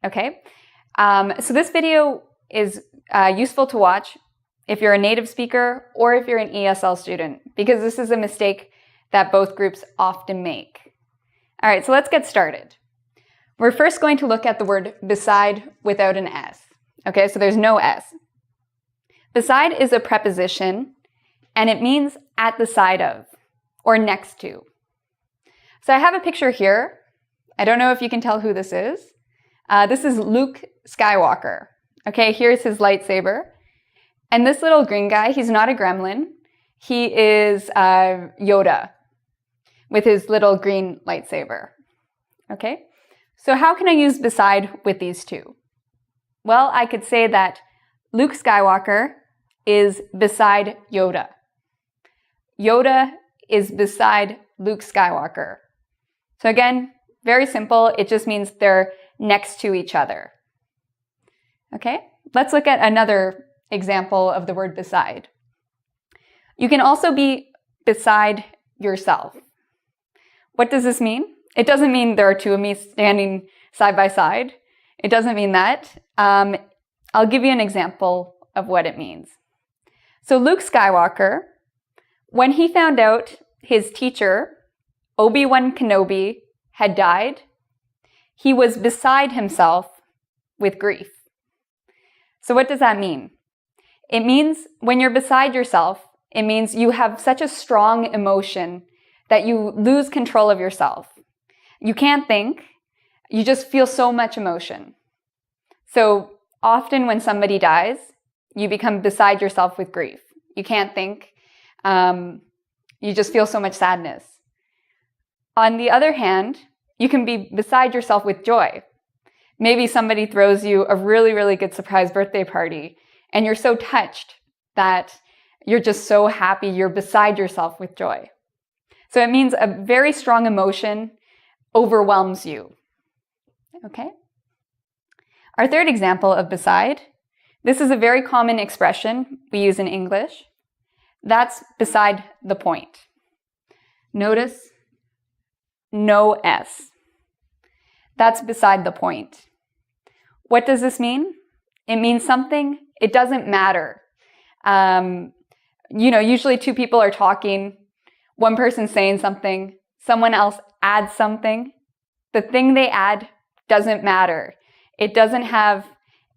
Okay, so this video is useful to watch if you're a native speaker or if you're an ESL student, because this is a mistake that both groups often make. All right, so let's get started. We're first going to look at the word beside without an S. Okay, so there's no S. Beside is a preposition, and it means at the side of or next to. So I have a picture here. I don't know if you can tell who this is. This is Luke Skywalker. Okay, here's his lightsaber. And this little green guy, he's not a gremlin. He is Yoda with his little green lightsaber. Okay, so how can I use beside with these two? Well, I could say that Luke Skywalker is beside Yoda. Yoda is beside Luke Skywalker. So again, very simple. It just means they're next to each other. Okay, let's look at another example of the word beside. You can also be beside yourself. What does this mean? It doesn't mean there are two of me standing side by side. It doesn't mean that. I'll give you an example of what it means. So Luke Skywalker, when he found out his teacher, Obi-Wan Kenobi, had died, he was beside himself with grief. So what does that mean? It means when you're beside yourself, it means you have such a strong emotion that you lose control of yourself. You can't think, you just feel so much emotion. So often when somebody dies, you become beside yourself with grief. You can't think, you just feel so much sadness. On the other hand, you can be beside yourself with joy. Maybe somebody throws you a really, really good surprise birthday party, and you're so touched that you're just so happy, you're beside yourself with joy. So it means a very strong emotion overwhelms you. Okay? Our third example of beside, this is a very common expression we use in English. That's beside the point. Notice no S. That's beside the point. What does this mean? It means something, it doesn't matter. Usually two people are talking, one person's saying something, someone else adds something. The thing they add doesn't matter. It doesn't have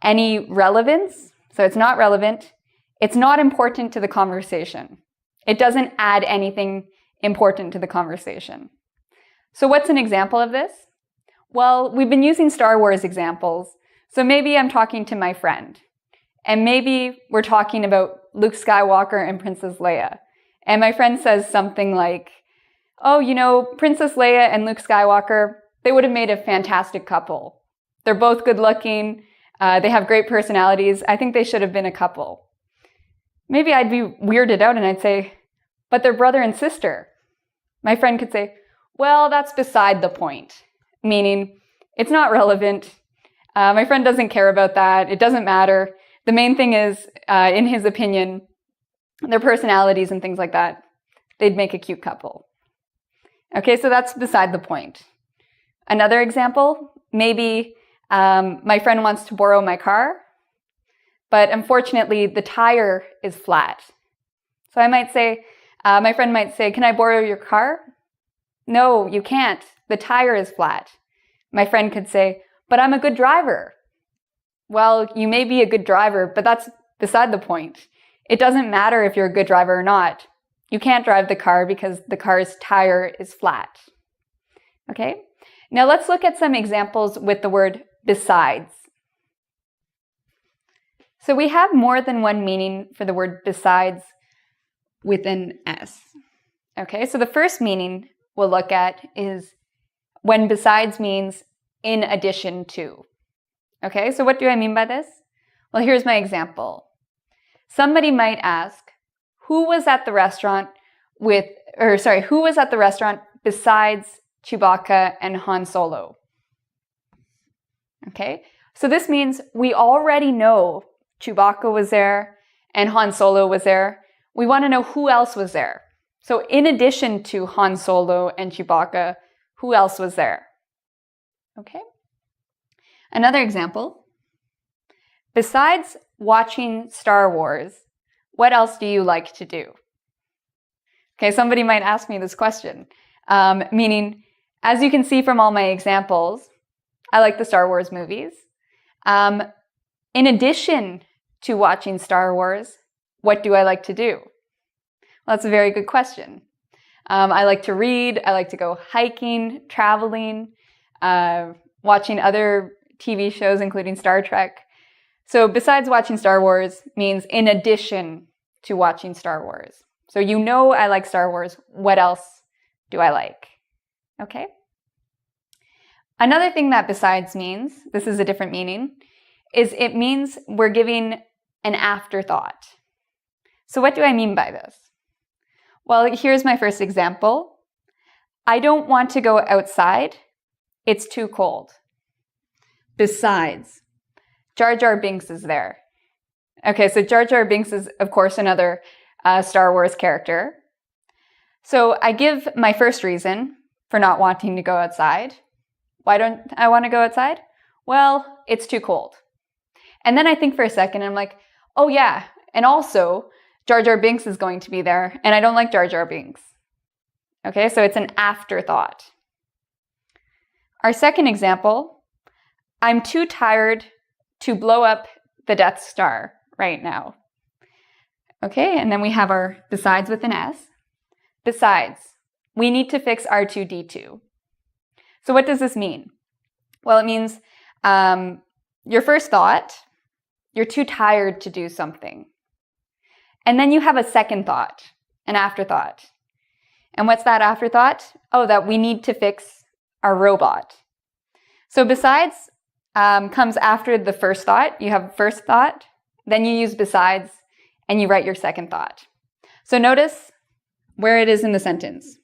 any relevance, so it's not relevant. It's not important to the conversation. It doesn't add anything important to the conversation. So what's an example of this? Well, we've been using Star Wars examples, so maybe I'm talking to my friend, and maybe we're talking about Luke Skywalker and Princess Leia, and my friend says something like, oh, Princess Leia and Luke Skywalker, they would have made a fantastic couple. They're both good looking, they have great personalities, I think they should have been a couple. Maybe I'd be weirded out and I'd say, but they're brother and sister. My friend could say, well, that's beside the point, meaning it's not relevant. My friend doesn't care about that. It doesn't matter. The main thing is, in his opinion, their personalities and things like that, they'd make a cute couple. Okay, so that's beside the point. Another example, maybe my friend wants to borrow my car, but unfortunately the tire is flat. So I might say, my friend might say, can I borrow your car? No, you can't. The tire is flat. My friend could say, but I'm a good driver. Well, you may be a good driver, but that's beside the point. It doesn't matter if you're a good driver or not. You can't drive the car because the car's tire is flat. Okay? Now let's look at some examples with the word besides. So we have more than one meaning for the word besides with an S. Okay, so the first meaning we'll look at is when besides means in addition to. Okay, so what do I mean by this? Well, here's my example. Somebody might ask, who was at the restaurant besides Chewbacca and Han Solo? Okay, so this means we already know Chewbacca was there and Han Solo was there. We want to know who else was there. So in addition to Han Solo and Chewbacca, who else was there? Okay. Another example. Besides watching Star Wars, what else do you like to do? Okay, somebody might ask me this question, meaning, as you can see from all my examples, I like the Star Wars movies. In addition to watching Star Wars, what do I like to do? Well, that's a very good question. I like to read, I like to go hiking, traveling, watching other TV shows, including Star Trek. So besides watching Star Wars means in addition to watching Star Wars. So you know I like Star Wars. What else do I like? Okay. Another thing that besides means, this is a different meaning, is it means we're giving an afterthought. So what do I mean by this? Well, here's my first example. I don't want to go outside. It's too cold. Besides, Jar Jar Binks is there. Okay, so Jar Jar Binks is, of course, another Star Wars character. So I give my first reason for not wanting to go outside. Why don't I want to go outside? Well, it's too cold. And then I think for a second, and I'm like, oh yeah, and also Jar Jar Binks is going to be there, and I don't like Jar Jar Binks. Okay, so it's an afterthought. Our second example, I'm too tired to blow up the Death Star right now. Okay, and then we have our besides with an S. Besides, we need to fix R2-D2. So what does this mean? Well, it means your first thought, you're too tired to do something. And then you have a second thought, an afterthought. And what's that afterthought? Oh, that we need to fix our robot. So besides comes after the first thought. You have first thought, then you use besides, and you write your second thought. So notice where it is in the sentence.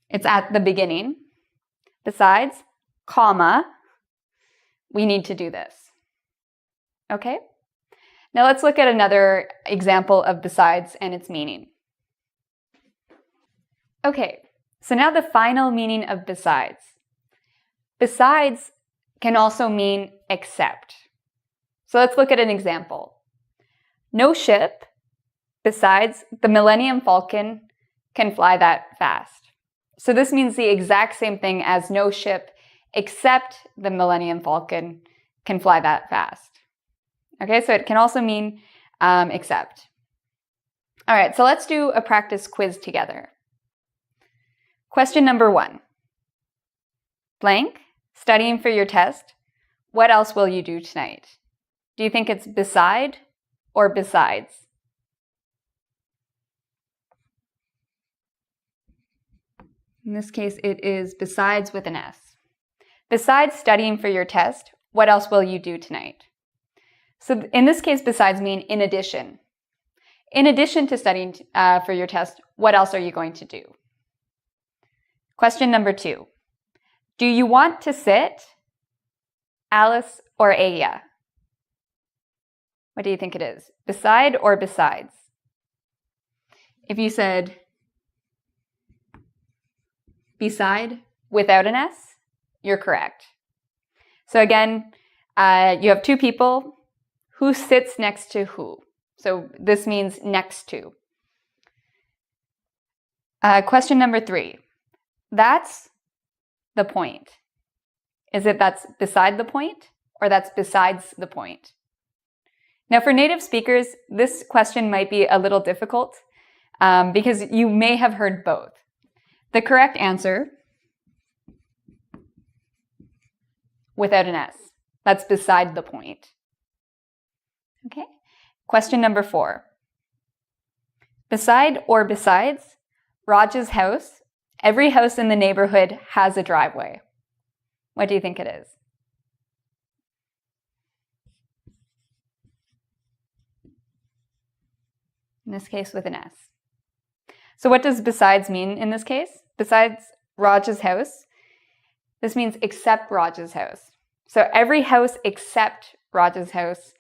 It's at the beginning. Besides, comma, we need to do this. Okay? Now let's look at another example of besides and its meaning. Okay, so now the final meaning of besides. Besides can also mean except. So let's look at an example. No ship besides the Millennium Falcon can fly that fast. So this means the exact same thing as no ship except the Millennium Falcon can fly that fast. Okay, so it can also mean except. All right, so let's do a practice quiz together. Question number 1. Blank, studying for your test. What else will you do tonight? Do you think it's beside or besides? In this case, it is besides with an S. Besides studying for your test, what else will you do tonight? So in this case, besides mean in addition. In addition to studying for your test, what else are you going to do? Question number 2. Do you want to sit, Alice or Aya? What do you think it is? Beside or besides? If you said beside without an S, you're correct. So again, you have two people. Who sits next to who? So this means next to. Question number 3. That's the point. Is it that's beside the point or that's besides the point? Now for native speakers, this question might be a little difficult because you may have heard both. The correct answer, without an S, that's beside the point. Okay. Question number 4. Beside or besides Raj's house, every house in the neighborhood has a driveway. What do you think it is? In this case, with an S. So what does besides mean in this case? Besides Raj's house, this means except Raj's house. So every house except Raj's house